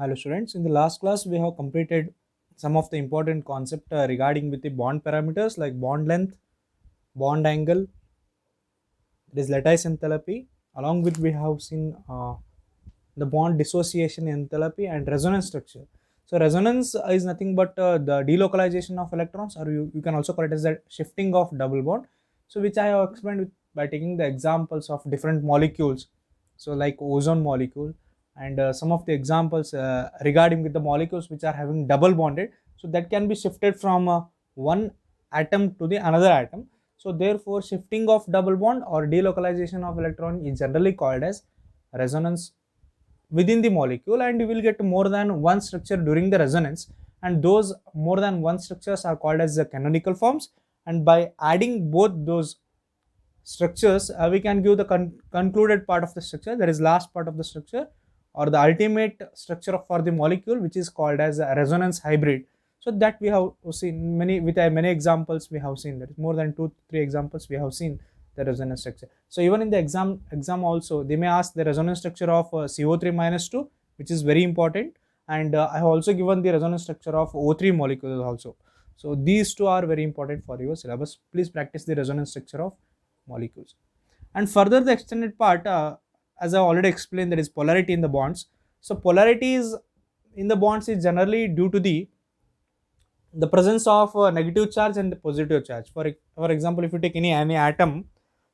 Hello students, in the last class we have completed some of the important concept regarding with the bond parameters like bond length, bond angle, that is lattice enthalpy. Along with we have seen the bond dissociation enthalpy and resonance structure. So resonance is nothing but the delocalization of electrons, or you can also call it as the shifting of double bond. So which I have explained by taking the examples of different molecules. So like ozone molecule and some of the examples regarding with the molecules which are having double bonded. So that can be shifted from one atom to the another atom. So therefore shifting of double bond or delocalization of electron is generally called as resonance within the molecule, and you will get more than one structure during the resonance, and those more than one structures are called as the canonical forms. And by adding both those structures, we can give the concluded part of the structure, that is last part of the structure, or the ultimate structure for the molecule, which is called as a resonance hybrid. So that we have seen many with many examples. We have seen that more than 2-3 examples we have seen the resonance structure. So even in the exam also they may ask the resonance structure of CO3 minus 2, which is very important, and I have also given the resonance structure of O3 molecules also. So these two are very important for your syllabus. Please practice the resonance structure of molecules. And further the extended part, as I already explained, that is polarity in the bonds. So polarity is in the bonds is generally due to the presence of negative charge and the positive charge. For example, if you take any atom,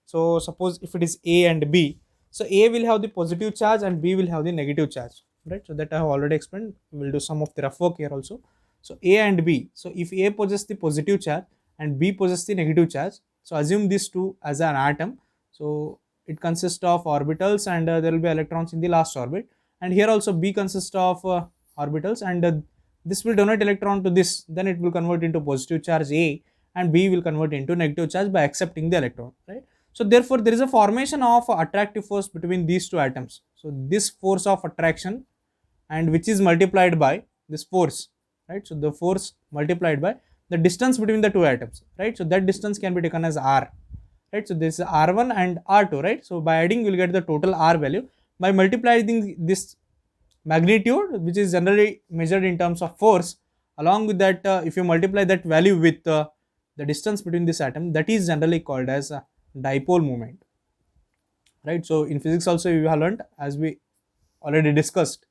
so suppose if it is A and B, so A will have the positive charge and B will have the negative charge, right? So that I have already explained. We will do some of the rough work here also. So A and B, so if A possesses the positive charge and B possesses the negative charge, so assume these two as an atom. So it consists of orbitals, and there will be electrons in the last orbit, and here also B consists of orbitals, and this will donate electron to this, then it will convert into positive charge A, and B will convert into negative charge by accepting the electron, right? So therefore there is a formation of attractive force between these two atoms. So this force of attraction, and which is multiplied by this force, right? So the force multiplied by the distance between the two atoms, right? So that distance can be taken as r, right? So this is r1 and r2, right? So by adding you will get the total r value. By multiplying this magnitude, which is generally measured in terms of force, along with that if you multiply that value with the distance between this atom, that is generally called as a dipole moment, right? So in physics also you have learned, as we already discussed.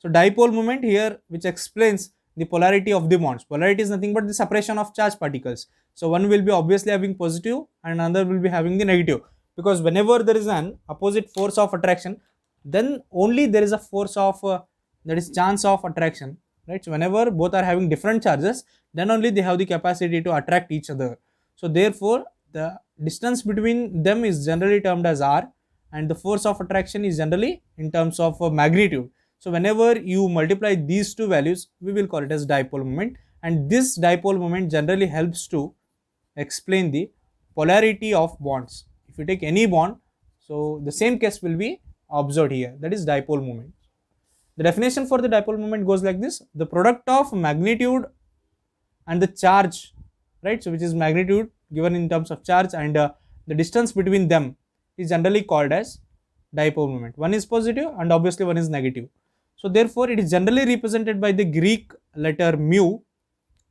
So dipole moment here, which explains the polarity of the bonds. Polarity is nothing but the separation of charged particles. So one will be obviously having positive and another will be having the negative, because whenever there is an opposite force of attraction, then only there is a force of that is chance of attraction, right? So whenever both are having different charges, then only they have the capacity to attract each other. So therefore the distance between them is generally termed as r, and the force of attraction is generally in terms of magnitude. So whenever you multiply these two values, we will call it as dipole moment, and this dipole moment generally helps to explain the polarity of bonds. If you take any bond, so the same case will be observed here, that is dipole moment. The definition for the dipole moment goes like this: the product of magnitude and the charge, right? So which is magnitude given in terms of charge, and the distance between them is generally called as dipole moment. One is positive and obviously one is negative. So therefore it is generally represented by the Greek letter mu,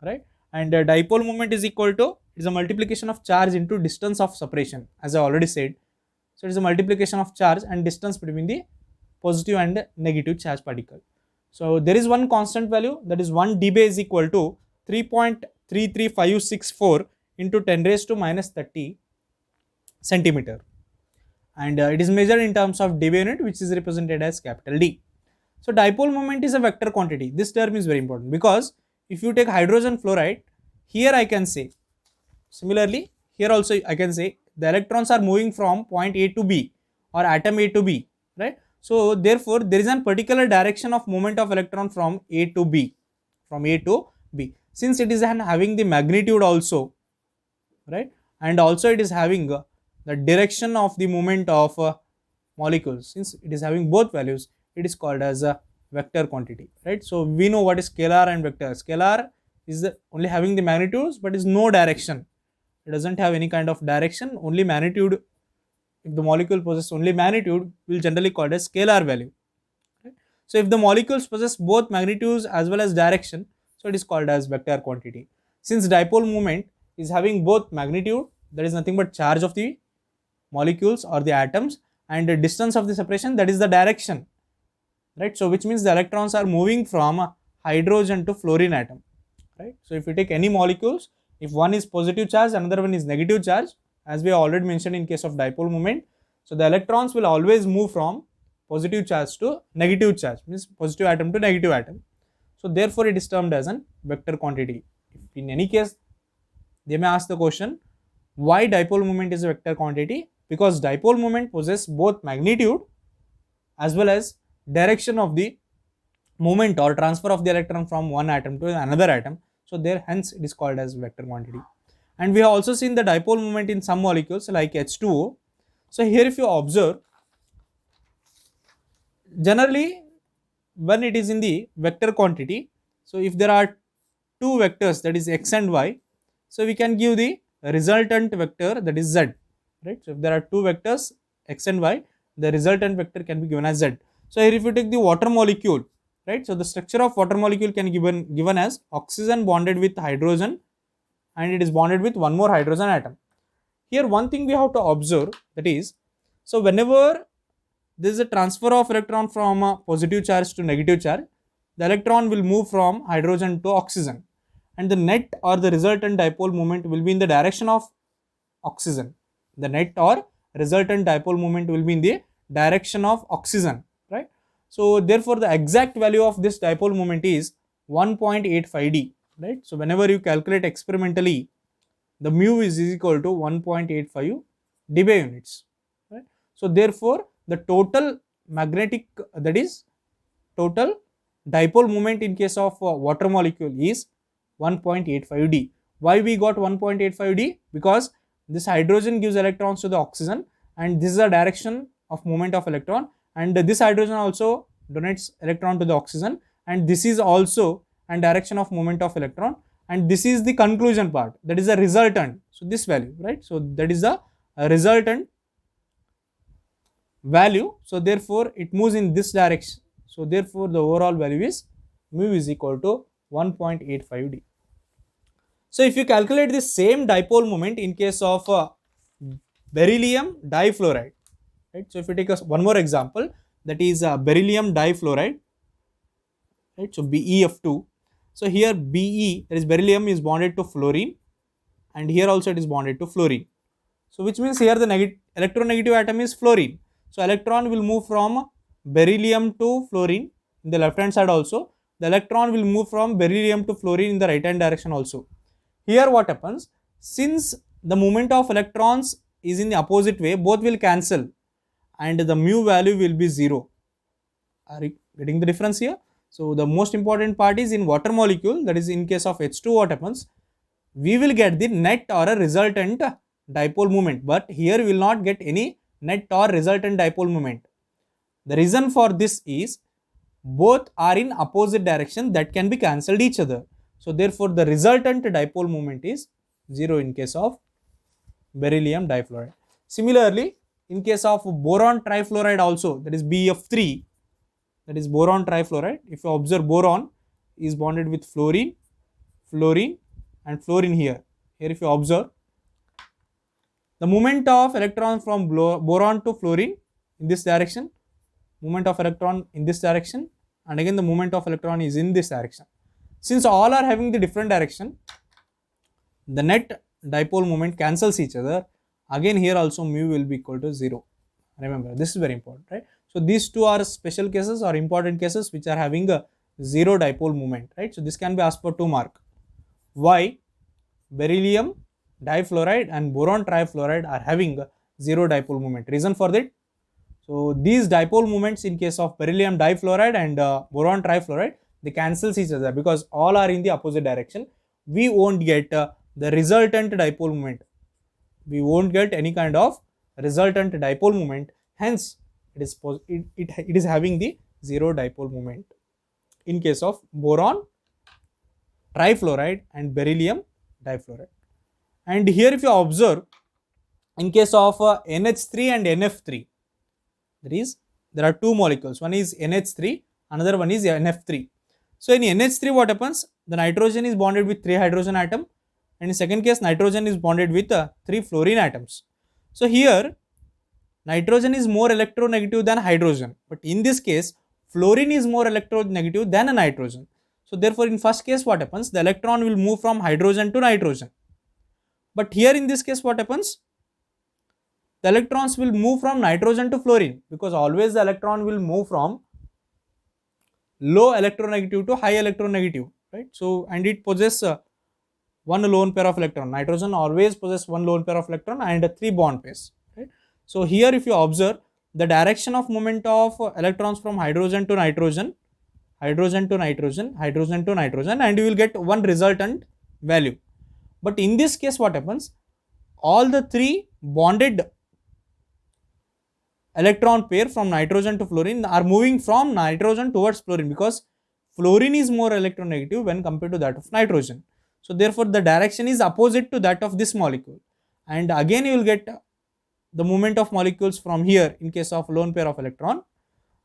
right? And dipole moment is equal to, it is a multiplication of charge into distance of separation, as I already said. So it is a multiplication of charge and distance between the positive and negative charge particle. So there is one constant value, that is 1 dB is equal to 3.33564 into 10 raised to minus 30 centimeter, and it is measured in terms of dB unit, which is represented as capital D. So dipole moment is a vector quantity. This term is very important, because if you take hydrogen fluoride, here I can say, similarly here also I can say the electrons are moving from point A to B or atom A to B, right? So therefore there is a particular direction of movement of electron from A to B, from A to B, since it is having the magnitude also, right? And also it is having the direction of the movement of molecules. Since it is having both values, it is called as a vector quantity, right? So we know what is scalar and vector. Scalar is only having the magnitudes but is no direction. It doesn't have any kind of direction, only magnitude. If the molecule possesses only magnitude, we will generally call it as scalar value, right? So if the molecules possess both magnitudes as well as direction, so it is called as vector quantity. Since dipole moment is having both magnitude, that is nothing but charge of the molecules or the atoms, and the distance of the separation, that is the direction, right? So which means the electrons are moving from hydrogen to fluorine atom, right? So if you take any molecules, if one is positive charge, another one is negative charge, as we already mentioned in case of dipole moment, so the electrons will always move from positive charge to negative charge, means positive atom to negative atom. So therefore it is termed as an vector quantity. If in any case they may ask the question, why dipole moment is a vector quantity? Because dipole moment possesses both magnitude as well as direction of the movement or transfer of the electron from one atom to another atom. So there, hence it is called as vector quantity. And we have also seen the dipole moment in some molecules like H2O. So here if you observe, generally when it is in the vector quantity, so if there are two vectors, that is x and y, so we can give the resultant vector, that is z, right? So if there are two vectors x and y, the resultant vector can be given as z. So here if you take the water molecule, right, so the structure of water molecule can be given as oxygen bonded with hydrogen, and it is bonded with one more hydrogen atom. Here one thing we have to observe, that is, so whenever there is a transfer of electron from a positive charge to negative charge, the electron will move from hydrogen to oxygen, and the net or the resultant dipole moment will be in the direction of oxygen. The net or resultant dipole moment will be in the direction of oxygen, right? So therefore the exact value of this dipole moment is 1.85 d, right? So whenever you calculate experimentally, the mu is equal to 1.85 dB units, right? So therefore the total magnetic, that is total dipole moment in case of water molecule is 1.85 d. Why we got 1.85 d? Because this hydrogen gives electrons to the oxygen, and this is the direction of movement of electron, and this hydrogen also donates electron to the oxygen, and this is also a direction of movement of electron, and this is the conclusion part, that is the resultant. So this value, right? So that is the resultant value. So therefore it moves in this direction. So therefore the overall value is mu is equal to 1.85 d. So if you calculate the same dipole moment in case of beryllium difluoride, right? So if you take one more example, that is beryllium difluoride, right? So BeF2. So here Be, that is beryllium, is bonded to fluorine, and here also it is bonded to fluorine. So which means here the electronegative atom is fluorine. So electron will move from beryllium to fluorine in the left hand side also. The electron will move from beryllium to fluorine in the right hand direction also. Here what happens, since the movement of electrons is in the opposite way, both will cancel and the mu value will be 0. Are you getting the difference here? So the most important part is in water molecule, that is in case of H2, what happens, we will get the net or a resultant dipole moment, but here we will not get any net or resultant dipole moment. The reason for this is both are in opposite direction, that can be cancelled each other. So therefore the resultant dipole moment is 0 in case of beryllium difluoride. Similarly, in case of boron trifluoride also, that is BF3, that is boron trifluoride. If you observe, boron is bonded with fluorine, fluorine and fluorine here. Here if you observe, the movement of electron from boron to fluorine in this direction, movement of electron in this direction, and again the movement of electron is in this direction. Since all are having the different direction, the net dipole moment cancels each other. Again here also mu will be equal to 0. Remember, this is very important, right? So these two are special cases or important cases which are having a 0 dipole moment, right? So this can be asked for 2 mark. Why beryllium difluoride and boron trifluoride are having a 0 dipole moment? Reason for that, so these dipole moments in case of beryllium difluoride and boron trifluoride, they cancels each other because all are in the opposite direction. We won't get the resultant dipole moment. We won't get any kind of resultant dipole moment. Hence, it is having the 0 dipole moment in case of boron trifluoride and beryllium difluoride. And here if you observe, in case of NH3 and NF3, that is, there are two molecules. One is NH3, another one is NF3. So in NH3 what happens? The nitrogen is bonded with 3 hydrogen atom, and in second case nitrogen is bonded with 3 fluorine atoms. So here nitrogen is more electronegative than hydrogen, but in this case fluorine is more electronegative than a nitrogen. So therefore in first case what happens? The electron will move from hydrogen to nitrogen. But here in this case what happens? The electrons will move from nitrogen to fluorine, because always the electron will move from low electronegative to high electronegative, right? So and it possesses one lone pair of electron. Nitrogen always possesses one lone pair of electron and 3 bond pairs, right? So here if you observe the direction of movement of electrons from hydrogen to nitrogen, hydrogen to nitrogen, hydrogen to nitrogen, and you will get one resultant value. But in this case what happens? All the 3 bonded electron pair from nitrogen to fluorine are moving from nitrogen towards fluorine, because fluorine is more electronegative when compared to that of nitrogen. So therefore the direction is opposite to that of this molecule, and again you will get the movement of molecules from here in case of lone pair of electron.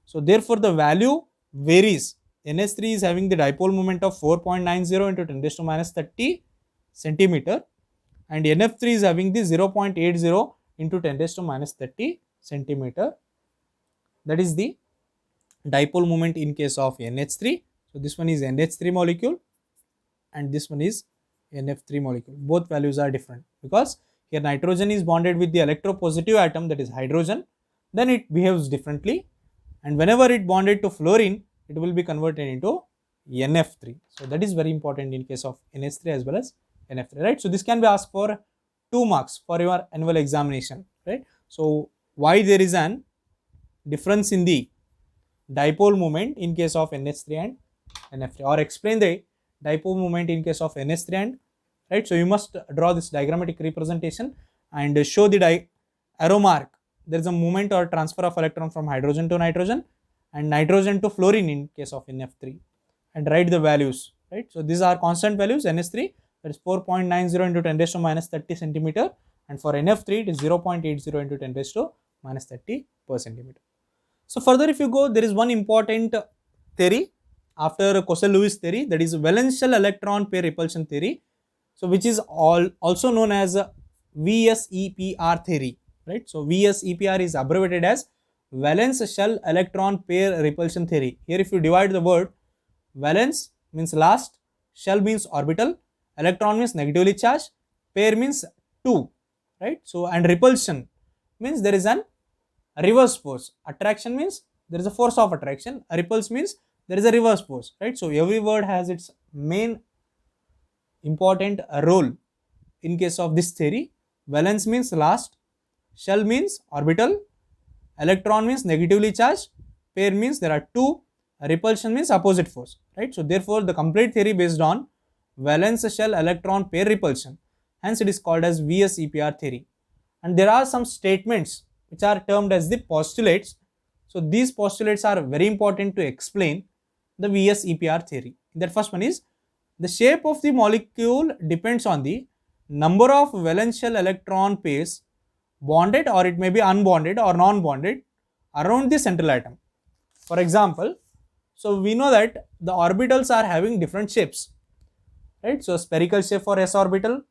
So therefore the value varies. NH3 is having the dipole moment of 4.90 into 10 raised to minus 30 centimeter, and NF3 is having the 0.80 into 10 raised to minus 30 centimeter. That is the dipole moment in case of NH3. So this one is NH3 molecule and this one is NF3 molecule. Both values are different because here nitrogen is bonded with the electropositive atom, that is hydrogen, then it behaves differently, and whenever it bonded to fluorine it will be converted into NF3. So that is very important in case of NH3 as well as NF3, right? So this can be asked for 2 marks for your annual examination, right? So why there is an difference in the dipole moment in case of NH3 and NF3, or explain the dipole moment in case of NH3 and, right? So you must draw this diagrammatic representation and show the arrow mark. There is a movement or transfer of electron from hydrogen to nitrogen and nitrogen to fluorine in case of NF3, and write the values, right? So these are constant values. NH3, that is 4.90 into 10 raised to minus 30 centimeter, and for NF3 it is 0.80 into 10 raised to minus 30 per centimeter. So further if you go, there is one important theory after Cosse-Lewis theory, that is valence shell electron pair repulsion theory, so which is also known as VSEPR theory, right? So VSEPR is abbreviated as valence shell electron pair repulsion theory. Here if you divide the word, valence means last, shell means orbital, electron means negatively charged, pair means 2, right? So and repulsion means there is an reverse force. Attraction means there is a force of attraction, repulse means there is a reverse force, right? So every word has its main important role in case of this theory. Valence means last, shell means orbital, electron means negatively charged, pair means there are 2, repulsion means opposite force, right? So therefore the complete theory based on valence shell electron pair repulsion, hence it is called as VSEPR theory. And there are some statements which are termed as the postulates. So these postulates are very important to explain the VSEPR theory. That first one is, the shape of the molecule depends on the number of valence shell electron pairs bonded, or it may be unbonded or non-bonded, around the central atom. For example, so we know that the orbitals are having different shapes, right? So spherical shape for s orbital,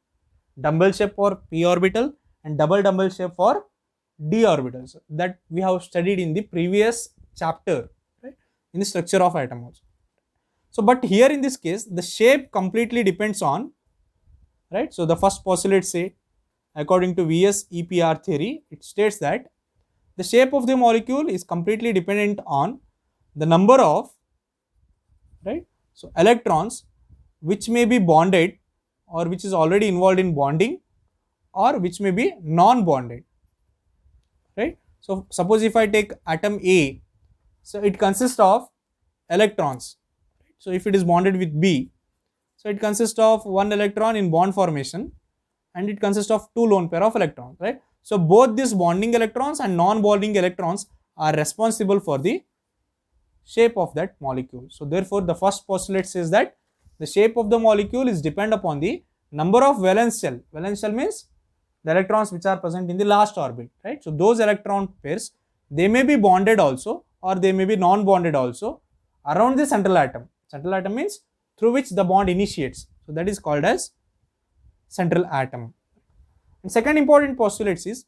dumbbell shape for p orbital, and double dumbbell shape for d orbitals, that we have studied in the previous chapter, right, in the structure of atom also. So but here in this case the shape completely depends on, right? So the first postulate say, according to VSEPR theory, it states that the shape of the molecule is completely dependent on the number of, right, so electrons which may be bonded or which is already involved in bonding, or which may be non-bonded, right? So suppose if I take atom A, so it consists of electrons, right? So if it is bonded with B, so it consists of 1 electron in bond formation and it consists of 2 lone pair of electrons, right? So both these bonding electrons and non-bonding electrons are responsible for the shape of that molecule. So therefore the first postulate says that the shape of the molecule is depend upon the number of valence shell. Valence shell means the electrons which are present in the last orbit, right? So those electron pairs, they may be bonded also or they may be non-bonded also around the central atom. Central atom means through which the bond initiates. So that is called as central atom. And second important postulate is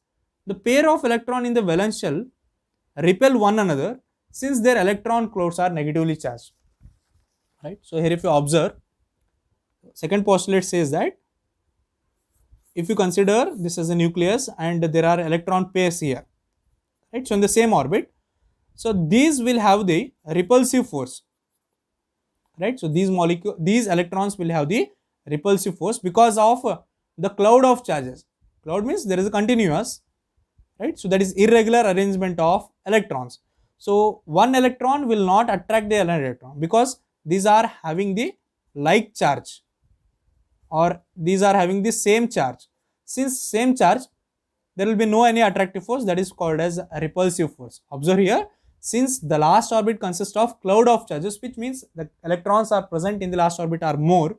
the pair of electron in the valence shell repel one another since their electron clouds are negatively charged. Right. So here if you observe, second postulate says that if you consider this as a nucleus and there are electron pairs here, right, so in the same orbit, so these will have the repulsive force, right. So these electrons will have the repulsive force because of the cloud of charges. Cloud means there is a continuous, right, so that is irregular arrangement of electrons. So one electron will not attract the other electron because these are having the like charge, or these are having the same charge. Since same charge, there will be no any attractive force, that is called as a repulsive force. Observe here, since the last orbit consists of cloud of charges, which means the electrons are present in the last orbit are more,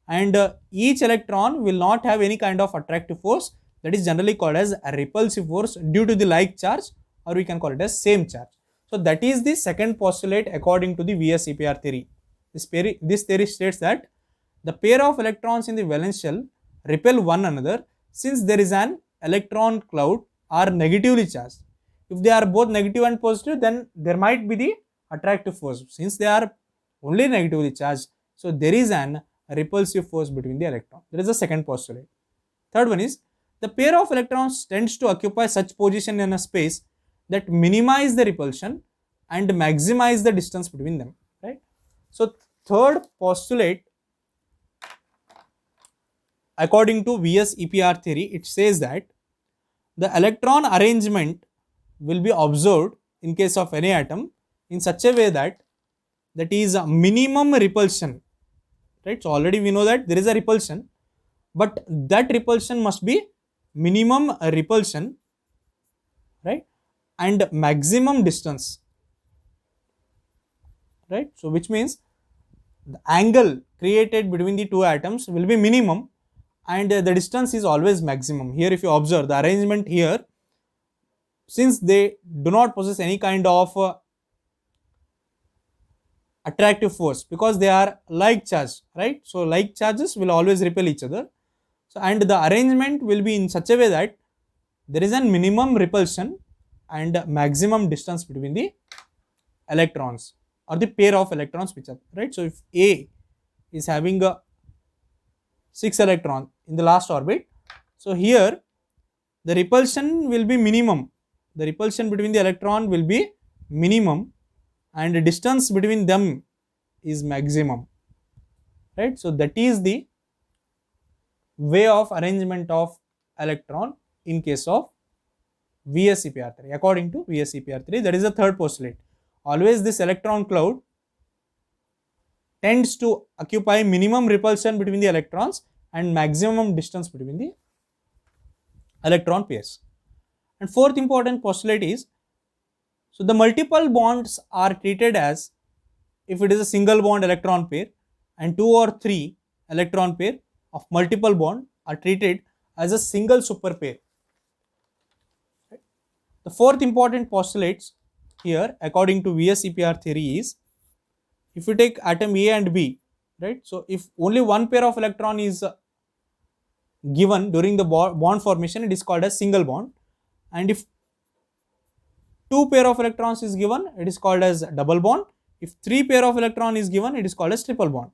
and each electron will not have any kind of attractive force, that is generally called as a repulsive force due to the like charge, or we can call it as same charge. So that is the second postulate according to the VS-EPR theory. This theory states that the pair of electrons in the valence shell repel one another since there is an electron cloud are negatively charged. If they are both negative and positive, then there might be the attractive force. Since they are only negatively charged, so there is an repulsive force between the electron. There is a second postulate. Third one is the pair of electrons tends to occupy such position in a space that minimize the repulsion and maximize the distance between them. Right. So third postulate, according to VS-EPR theory, it says that the electron arrangement will be observed in case of any atom in such a way that is a minimum repulsion. Right. So already we know that there is a repulsion, but that repulsion must be minimum repulsion, right, and maximum distance. Right. So which means the angle created between the two atoms will be minimum and the distance is always maximum. Here if you observe the arrangement here, since they do not possess any kind of attractive force because they are like charge, right. So like charges will always repel each other. So and the arrangement will be in such a way that there is a minimum repulsion and maximum distance between the electrons or the pair of electrons which are, right. So if A is having a 6 electrons in the last orbit, so here the repulsion will be minimum. The repulsion between the electron will be minimum and the distance between them is maximum, right. So that is the way of arrangement of electron in case of VS-EPR theory. According to VS-EPR theory, that is the third postulate. Always this electron cloud tends to occupy minimum repulsion between the electrons and maximum distance between the electron pairs. And fourth important postulate is, so the multiple bonds are treated as if it is a single bond electron pair, and 2 or 3 electron pair of multiple bond are treated as a single super pair. The fourth important postulates here according to VS-EPR theory is, if you take atom A and B, right, so if only one pair of electron is given during the bond formation, it is called as single bond, and if 2 pair of electrons is given, it is called as double bond. If 3 pair of electron is given, it is called as triple bond.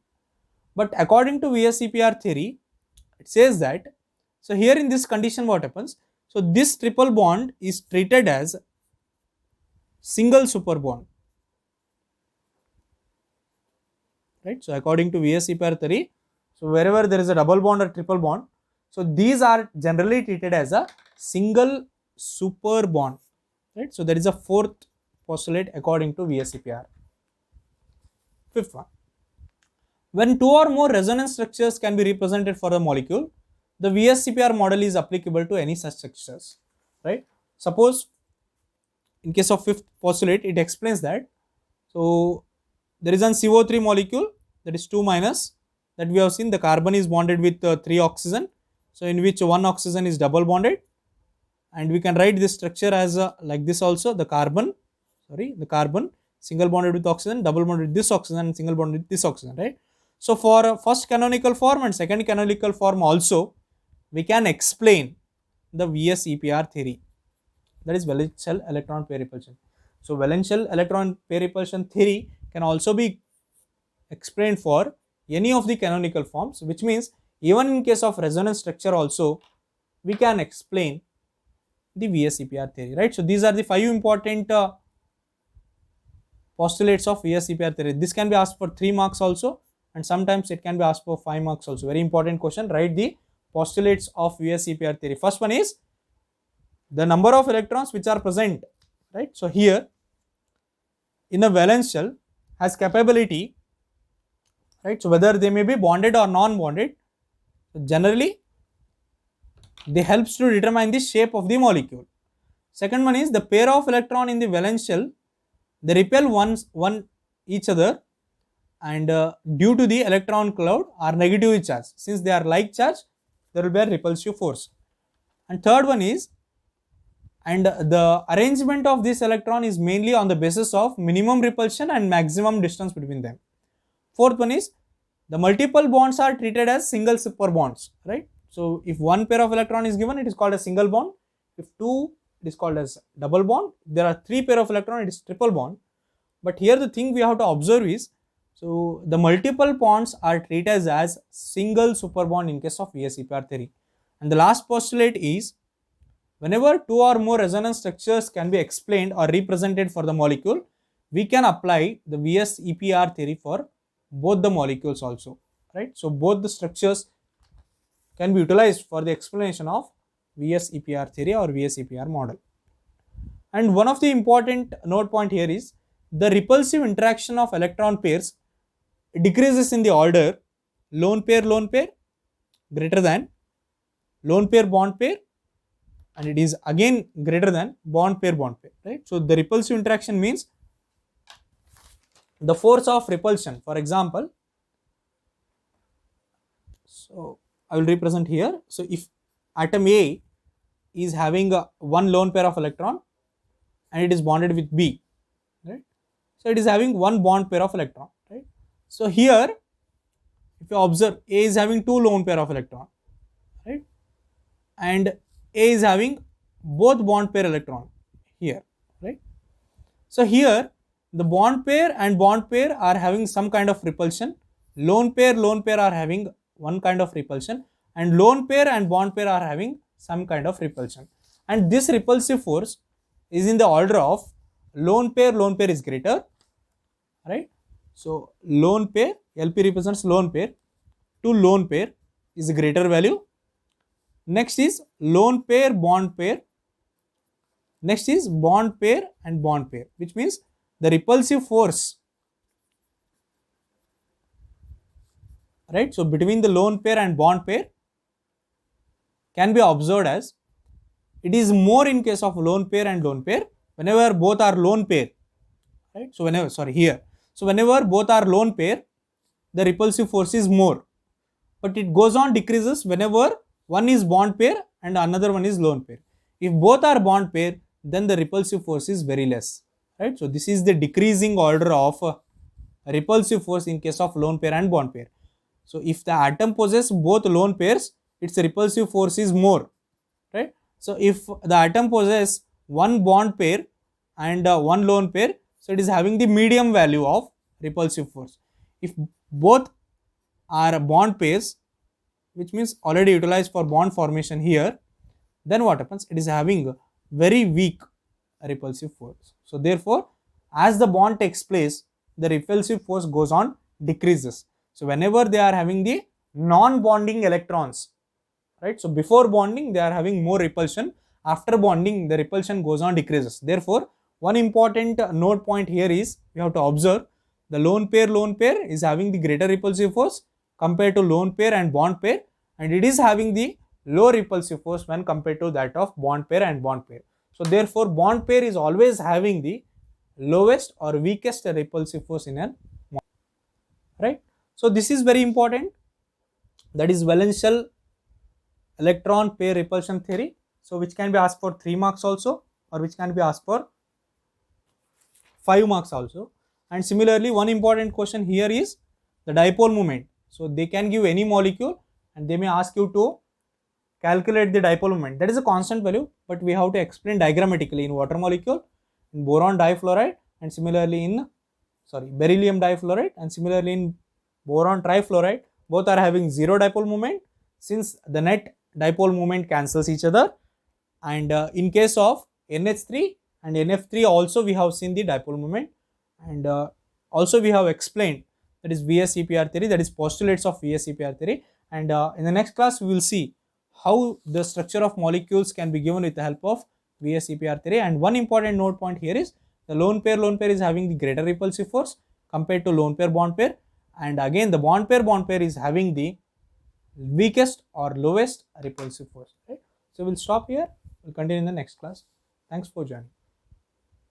But according to VS-EPR theory, it says that, so here in this condition what happens, so this triple bond is treated as single super bond, right. So according to VS-EPR theory, so wherever there is a double bond or triple bond, so these are generally treated as a single super bond, right. So there is a fourth postulate according to VS-EPR. Fifth one, when 2 or more resonance structures can be represented for a molecule, the VS-EPR model is applicable to any such structures, right. Suppose in case of fifth postulate, it explains that, so there is an CO3 molecule, that is 2 minus, that we have seen the carbon is bonded with 3 oxygen, so in which 1 oxygen is double bonded, and we can write this structure as like this also, the carbon single bonded with oxygen, double bonded with this oxygen, and single bonded with this oxygen, right? So for first canonical form and second canonical form also, we can explain the VS-EPR theory, that is valence shell electron pair repulsion. So valence shell electron pair repulsion theory can also be explained for any of the canonical forms, which means even in case of resonance structure also we can explain the VS-EPR theory, right? So these are the 5 important postulates of VS-EPR theory. This can be asked for 3 marks also, and sometimes it can be asked for 5 marks also. Very important question. Write the postulates of VS-EPR theory. First one is the number of electrons which are present, right? So here in a valence shell has capability, right? So whether they may be bonded or non-bonded, generally they helps to determine the shape of the molecule. Second one is the pair of electron in the valence shell, they repel one each other, and due to the electron cloud are negatively charged. Since they are like charge, there will be a repulsive force. And third one is, and the arrangement of this electron is mainly on the basis of minimum repulsion and maximum distance between them. Fourth one is the multiple bonds are treated as single super bonds, right? So if one pair of electron is given, it is called a single bond. If two, it is called as double bond. There are 3 pair of electron, it is triple bond. But here the thing we have to observe is, so the multiple bonds are treated as single super bond in case of VS-EPR theory. And the last postulate is, whenever 2 or more resonance structures can be explained or represented for the molecule, we can apply the VS-EPR theory for both the molecules also, right? So both the structures can be utilized for the explanation of VS-EPR theory or VS-EPR model. And one of the important note point here is the repulsive interaction of electron pairs decreases in the order lone pair greater than lone pair bond pair, and it is again greater than bond pair, right? So the repulsive interaction means the force of repulsion. For example, so I will represent here. So if atom A is having one lone pair of electron and it is bonded with B, right? So it is having one bond pair of electron, right? So here if you observe, A is having 2 lone pair of electron, right? And A is having both bond pair electron here, right? So here the bond pair and bond pair are having some kind of repulsion. Lone pair are having one kind of repulsion, and lone pair and bond pair are having some kind of repulsion. And this repulsive force is in the order of lone pair is greater, right? So lone pair, LP represents lone pair, to lone pair is a greater value. Next is lone pair, bond pair. Next is bond pair and bond pair, which means the repulsive force, right? So between the lone pair and bond pair can be observed as, it is more in case of lone pair and lone pair whenever both are lone pair, right? So whenever, so whenever both are lone pair, the repulsive force is more, but it goes on decreases whenever one is bond pair and another one is lone pair. If both are bond pair, then the repulsive force is very less, right? So this is the decreasing order of repulsive force in case of lone pair and bond pair. So if the atom possesses both lone pairs, its repulsive force is more, right? So if the atom possesses one bond pair and one lone pair, so it is having the medium value of repulsive force. If both are bond pairs, which means already utilized for bond formation here, then what happens? It is having very weak repulsive force. So therefore, as the bond takes place, the repulsive force goes on decreases. So whenever they are having the non-bonding electrons, right? So before bonding they are having more repulsion. After bonding the repulsion goes on decreases. Therefore, one important note point here is you have to observe the lone pair is having the greater repulsive force compared to lone pair and bond pair, and it is having the low repulsive force when compared to that of bond pair and bond pair. So therefore, bond pair is always having the lowest or weakest repulsive force in an, right? So this is very important. That is valence shell electron pair repulsion theory. So which can be asked for 3 marks also, or which can be asked for 5 marks also. And similarly, one important question here is the dipole moment. So they can give any molecule and they may ask you to calculate the dipole moment. That is a constant value, but we have to explain diagrammatically in water molecule, in boron difluoride, and similarly in beryllium difluoride, and similarly in boron trifluoride. Both are having zero dipole moment since the net dipole moment cancels each other. And in case of NH3 and NF3 also we have seen the dipole moment, and also we have explained, that is VSEPR theory, that is postulates of VSEPR theory. And in the next class we will see how the structure of molecules can be given with the help of VSEPR theory. And one important note point here is the lone pair is having the greater repulsive force compared to lone pair bond pair, and again the bond pair is having the weakest or lowest repulsive force, right? So we'll stop here. We'll continue in the next class. Thanks for joining.